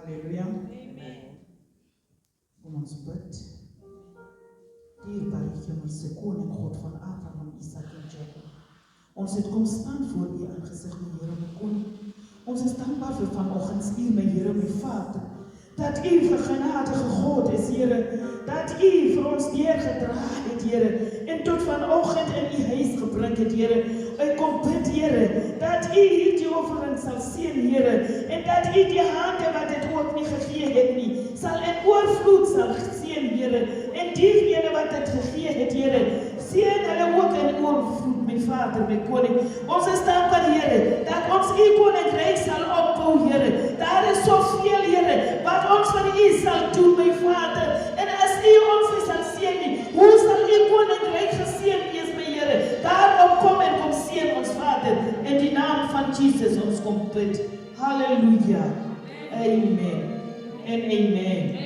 Halleluja. Kom ons bid. Dierbare Hemelse Koning, God van Abraham, Isak en Jacob. Ons het kom staan voor U aangesig, my Here, my Koning. Ons is dankbaar vir vanoggend U, my Here, my Vader. Dat U vir genadige God is, Here. Dat U vir ons deurgedra het, Here. En tot vanoggend in U huis gebring het, Here. Ek kom bid, Here, dat U hierdie offering sal seën, Here. En dat U die hande wat dit ook nie gegee het nie, sal in oorvloed sal seën, Here. En diegene wat dit gegee het, Here, seën hulle ook in oorvloed, my Vader, my Koning. Ons is dankbaar, Here, dat ons U koninkryk sal opbou, Here. Daar is soveel, Here, wat ons vir U sal doen, my Vader. En as U ons nie sal seën nie, hoe sal U koninkryk geseën wees, my Here? Daarom kom en kom seën ons, Vader. In die naam van Jesus ons kom bid. Halleluja. Amen. En amen.